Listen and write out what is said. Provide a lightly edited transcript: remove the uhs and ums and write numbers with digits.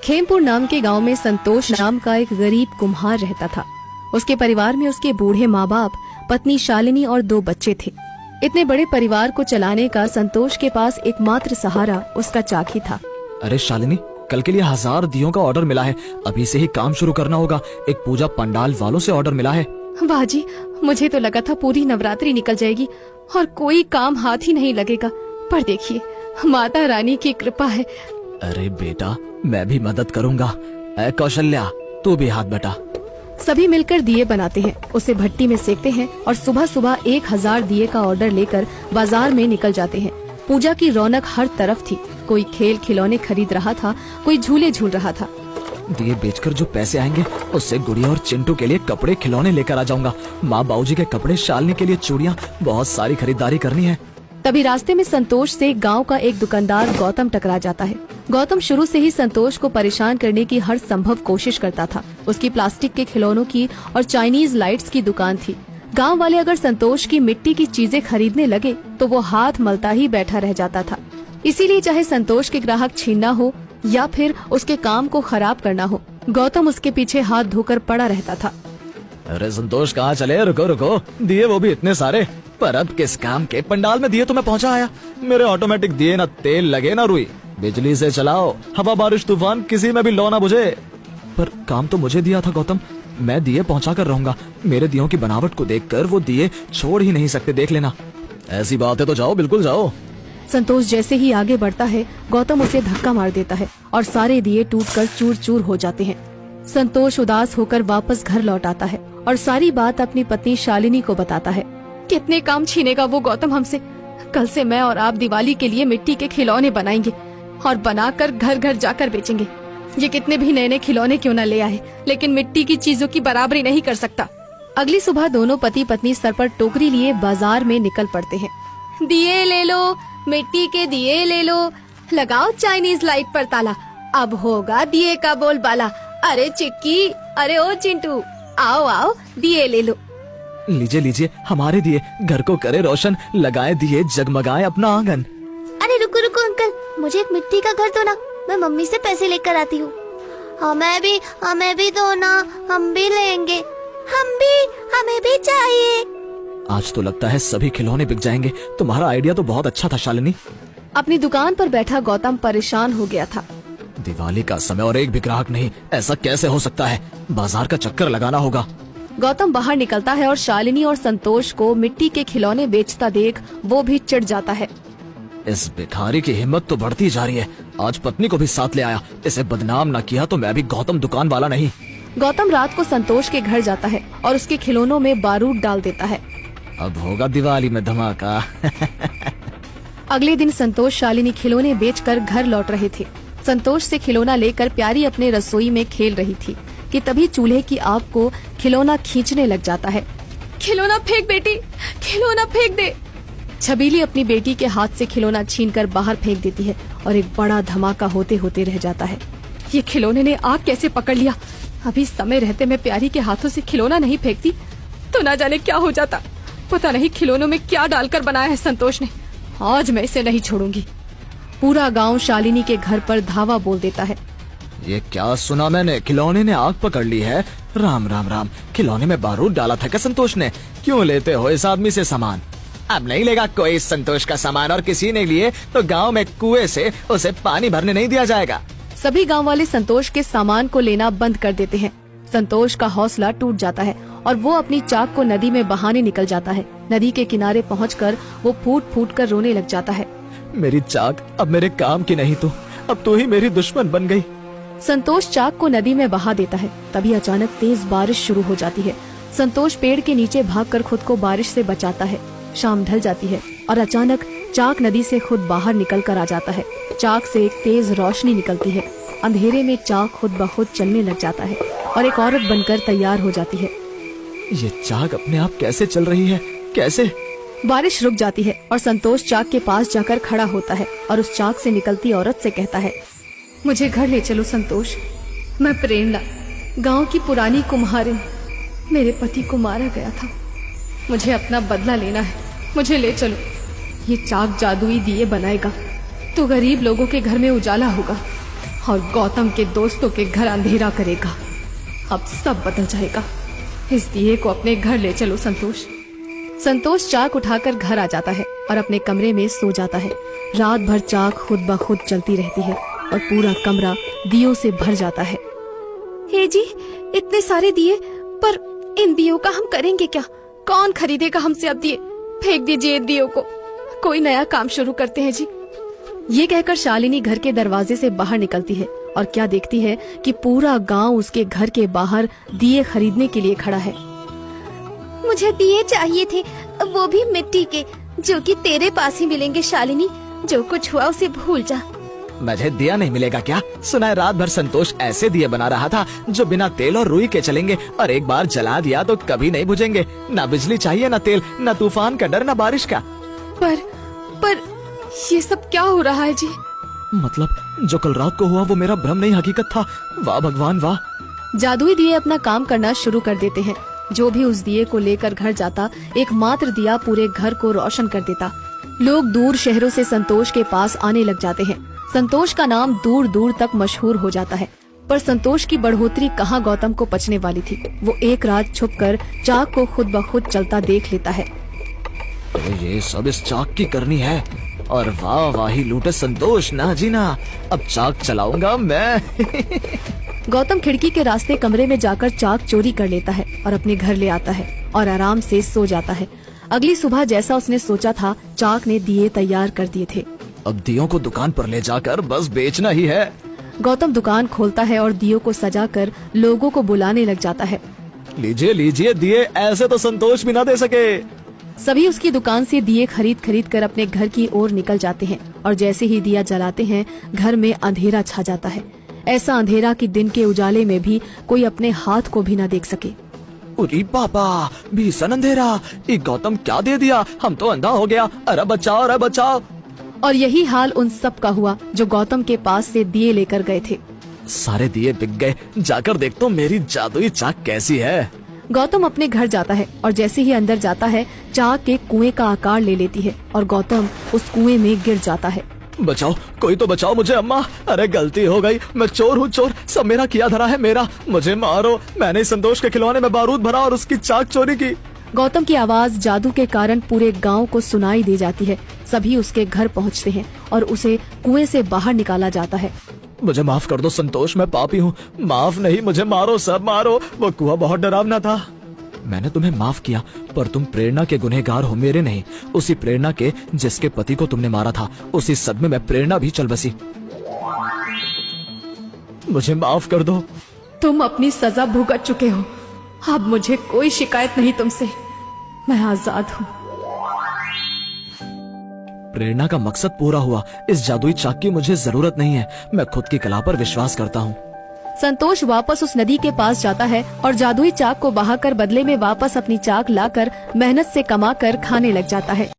खेमपुर नाम के गांव में संतोष नाम का एक गरीब कुम्हार रहता था। उसके परिवार में उसके बूढ़े माँ बाप, पत्नी शालिनी और 2 बच्चे थे। इतने बड़े परिवार को चलाने का संतोष के पास एकमात्र सहारा उसका चाक ही था। अरे शालिनी, कल के लिए 1000 दियों का ऑर्डर मिला है। अभी से ही काम शुरू करना होगा। एक पूजा पंडाल वालों से ऑर्डर मिला है। वाह जी, मुझे तो लगा था पूरी नवरात्रि निकल जाएगी और कोई काम हाथ ही नहीं लगेगा, पर देखिए माता रानी की कृपा है। अरे बेटा, मैं भी मदद करूंगा। ऐ कौशल्या, तू भी हाथ बटा। सभी मिलकर दिए बनाते हैं, उसे भट्टी में सेकते हैं और सुबह सुबह 1000 दिए का ऑर्डर लेकर बाजार में निकल जाते हैं। पूजा की रौनक हर तरफ थी। कोई खेल खिलौने खरीद रहा था, कोई झूले झूल रहा था। दिए बेचकर जो पैसे आएंगे उससे गुड़िया और चिंटू के लिए कपड़े खिलौने लेकर आ जाऊंगा। माँ बाबूजी के कपड़े, शालिनी के लिए चूड़ियाँ, बहुत सारी खरीदारी करनी है। तभी रास्ते में संतोष से गांव का एक दुकानदार गौतम टकरा जाता है। गौतम शुरू से ही संतोष को परेशान करने की हर संभव कोशिश करता था। उसकी प्लास्टिक के खिलौनों की और चाइनीज लाइट्स की दुकान थी। गांव वाले अगर संतोष की मिट्टी की चीजें खरीदने लगे तो वो हाथ मलता ही बैठा रह जाता था। इसीलिए चाहे संतोष के ग्राहक छीनना हो या फिर उसके काम को खराब करना हो, गौतम उसके पीछे हाथ धोकर पड़ा रहता था। अरे संतोष, कहाँ चले? रुको रुको, दिए वो भी इतने सारे, पर अब किस काम के? पंडाल में दिए तो मैं पहुँचा आया। मेरे ऑटोमेटिक दिए ना तेल लगे ना रुई, बिजली से चलाओ। हवा बारिश तूफान किसी में भी लो ना बुझे। पर काम तो मुझे दिया था गौतम, मैं दिए पहुँचा कर रहूंगा। मेरे दियों की बनावट को देखकर वो दिए छोड़ ही नहीं सकते, देख लेना। ऐसी बात है तो जाओ, बिल्कुल जाओ। संतोष जैसे ही आगे बढ़ता है, गौतम उसे धक्का मार देता है और सारे दिए टूटकर चूर चूर हो जाते हैं। संतोष उदास होकर वापस घर लौट आता है और सारी बात अपनी पत्नी शालिनी को बताता है। कितने काम छीनेगा वो गौतम हमसे। कल से मैं और आप दिवाली के लिए मिट्टी के खिलौने बनाएंगे और बनाकर घर घर जाकर बेचेंगे। ये कितने भी नए नए खिलौने क्यों न ले आए, लेकिन मिट्टी की चीजों की बराबरी नहीं कर सकता। अगली सुबह दोनों पति पत्नी सर पर टोकरी लिए बाजार में निकल पड़ते हैं। दिए ले लो, मिट्टी के दिए ले लो, लगाओ चाइनीज लाइट पर ताला, अब होगा दिए का बोलबाला। अरे चिक्की, अरे ओ चिंटू, आओ आओ दिए ले लो। लीजिए लीजिए हमारे दिए, घर को करे रोशन, लगाए दिए जगमगाए अपना आंगन। अरे रुको रुको अंकल, मुझे एक मिट्टी का घर दो ना, मैं मम्मी से पैसे लेकर आती हूँ। हमें भी दो ना, हम भी लेंगे। हमें भी चाहिए। आज तो लगता है सभी खिलौने बिक जाएंगे। तुम्हारा आइडिया तो बहुत अच्छा था शालिनी। अपनी दुकान पर बैठा गौतम परेशान हो गया था। दिवाली का समय और एक भी ग्राहक नहीं, ऐसा कैसे हो सकता है? बाजार का चक्कर लगाना होगा। गौतम बाहर निकलता है और शालिनी और संतोष को मिट्टी के खिलौने बेचता देख वो भी चिढ़ जाता है। इस भिखारी की हिम्मत तो बढ़ती जा रही है। आज पत्नी को भी साथ ले आया। इसे बदनाम न किया तो मैं भी गौतम दुकान वाला नहीं। गौतम रात को संतोष के घर जाता है और उसके खिलौनों में बारूद डाल देता है। अब होगा दिवाली में धमाका। अगले दिन संतोष शालिनी खिलौने बेचकर घर लौट रहे थे। संतोष से खिलौना लेकर प्यारी अपने रसोई में खेल रही थी कि तभी चूल्हे की आग को खिलौना खींचने लग जाता है। खिलौना फेंक बेटी, खिलौना फेंक दे। छबीली अपनी बेटी के हाथ से खिलौना छीनकर बाहर फेंक देती है और एक बड़ा धमाका होते होते रह जाता है। ये खिलौने ने आग कैसे पकड़ लिया? अभी समय रहते मैं प्यारी के हाथों से खिलौना नहीं फेंकती तो ना जाने क्या हो जाता। पता नहीं खिलौनों में क्या डालकर बनाया है संतोष ने। आज मैं इसे नहीं छोड़ूंगी। पूरा गांव शालिनी के घर पर धावा बोल देता है। ये क्या सुना मैंने? खिलौने ने आग पकड़ ली है। राम राम राम, खिलौने में बारूद डाला था क्या संतोष ने? क्यों लेते हो इस आदमी से सामान? अब नहीं लेगा कोई संतोष का सामान, और किसी ने लिए तो गांव में कुएं से उसे पानी भरने नहीं दिया जाएगा। सभी गांव वाले संतोष के सामान को लेना बंद कर देते हैं। संतोष का हौसला टूट जाता है और वो अपनी चाक को नदी में बहाने निकल जाता है। नदी के किनारे पहुंचकर वो फूट फूट कर रोने लग जाता है। मेरी चाक अब मेरे काम की नहीं, तो अब तू ही मेरी दुश्मन बन गई। संतोष चाक को नदी में बहा देता है। तभी अचानक तेज बारिश शुरू हो जाती है। संतोष पेड़ के नीचे भागकर खुद को बारिश से बचाता है। शाम ढल जाती है और अचानक चाक नदी से खुद बाहर निकल कर आ जाता है। चाक से एक तेज रोशनी निकलती है। अंधेरे में चाक खुद ब खुद चलने लग जाता है और एक औरत बनकर तैयार हो जाती है। ये चाक अपने आप कैसे चल रही है? कैसे? बारिश रुक जाती है और संतोष चाक के पास जाकर खड़ा होता है और उस चाक से निकलती औरत से कहता है, मुझे घर ले चलो संतोष। मैं प्रेरणा, गांव की पुरानी कुम्हारिन। मेरे पति को मारा गया था, मुझे अपना बदला लेना है। मुझे ले चलो। ये चाक जादुई दिए बनाएगा तो गरीब लोगों के घर में उजाला होगा। और गौतम के दोस्तों के घर अंधेरा करेगा। अब सब बदल जाएगा। इस दिए को अपने घर ले चलो संतोष। संतोष चाक उठाकर घर आ जाता है और अपने कमरे में सो जाता है। रात भर चाक खुद ब खुद चलती रहती है और पूरा कमरा दियों से भर जाता है। हे जी, इतने सारे दिए, पर इन दियों का हम करेंगे क्या? कौन खरीदेगा हमसे अब दिए? फेंक दीजिए इन दियों को, कोई नया काम शुरू करते हैं जी। ये कहकर शालिनी घर के दरवाजे से बाहर निकलती है और क्या देखती है कि पूरा गांव उसके घर के बाहर दिए खरीदने के लिए खड़ा है। मुझे दिए चाहिए थे, वो भी मिट्टी के, जो कि तेरे पास ही मिलेंगे शालिनी। जो कुछ हुआ उसे भूल जा। मुझे दिया नहीं मिलेगा क्या? सुना है रात भर संतोष ऐसे दिए बना रहा था जो बिना तेल और रुई के चलेंगे, और एक बार जला दिया तो कभी नहीं बुझेंगे। ना बिजली चाहिए, ना तेल, ना तूफान का डर, ना बारिश का। पर ये सब क्या हो रहा है जी? मतलब जो कल रात को हुआ वो मेरा भ्रम नहीं, हकीकत था। वाह भगवान वाह। जादुई दिए अपना काम करना शुरू कर देते हैं। जो भी उस दिए को लेकर घर जाता, एकमात्र दिया पूरे घर को रोशन कर देता। लोग दूर शहरों से संतोष के पास आने लग जाते हैं। संतोष का नाम दूर दूर तक मशहूर हो जाता है। पर संतोष की बढ़ोतरी कहाँ गौतम को पचने वाली थी। वो एक रात छुपकर चाक को खुद ब खुद चलता देख लेता है। तो ये सब इस चाक की करनी है, और वाह वाही लूटे संतोष, ना जी ना, अब चाक चलाऊंगा मैं। गौतम खिड़की के रास्ते कमरे में जाकर चाक चोरी कर लेता है और अपने घर ले आता है और आराम से सो जाता है। अगली सुबह जैसा उसने सोचा था, चाक ने दिए तैयार कर दिए थे। अब दियों को दुकान पर ले जाकर बस बेचना ही है। गौतम दुकान खोलता है और दियों को सजाकर लोगों को बुलाने लग जाता है। लीजिए लीजिए दिए, ऐसे तो संतोष भी ना दे सके। सभी उसकी दुकान से दिए खरीद खरीद कर अपने घर की ओर निकल जाते हैं और जैसे ही दिया जलाते हैं, घर में अंधेरा छा जाता है। ऐसा अंधेरा कि दिन के उजाले में भी कोई अपने हाथ को भी न देख सके। अरे पापा, भीषण अंधेरा, ये गौतम क्या दे दिया, हम तो अंधा हो गया, अरे बचाओ अरे बचाओ। और यही हाल उन सब का हुआ जो गौतम के पास से दिए लेकर गए थे। सारे दिए बिक गए, जाकर देख तो मेरी जादुई चाक कैसी है। गौतम अपने घर जाता है और जैसे ही अंदर जाता है, चाक एक कुएं का आकार ले लेती है और गौतम उस कुएं में गिर जाता है। बचाओ, कोई तो बचाओ मुझे अम्मा, अरे गलती हो गई, मैं चोर हूँ चोर, सब मेरा किया धरा है मेरा, मुझे मारो, मैंने संतोष के खिलौने में बारूद भरा और उसकी चाक चोरी की। गौतम की आवाज जादू के कारण पूरे गांव को सुनाई दे जाती है। सभी उसके घर पहुंचते हैं और उसे कुएं से बाहर निकाला जाता है। मुझे माफ कर दो संतोष, मैं पापी हूँ, माफ नहीं, मुझे मारो, सब मारो, वो कुआं बहुत डरावना था। मैंने तुम्हें माफ किया, पर तुम प्रेरणा के गुनहगार हो, मेरे नहीं। उसी प्रेरणा के जिसके पति को तुमने मारा था, उसी सदमे में प्रेरणा भी चल बसी। मुझे माफ कर दो। तुम अपनी सजा भुगत चुके हो, अब मुझे कोई शिकायत नहीं तुमसे, मैं आजाद हूँ। प्रेरणा का मकसद पूरा हुआ, इस जादुई चाक की मुझे जरूरत नहीं है, मैं खुद की कला पर विश्वास करता हूँ। संतोष वापस उस नदी के पास जाता है और जादुई चाक को बहाकर बदले में वापस अपनी चाक लाकर मेहनत से कमाकर खाने लग जाता है।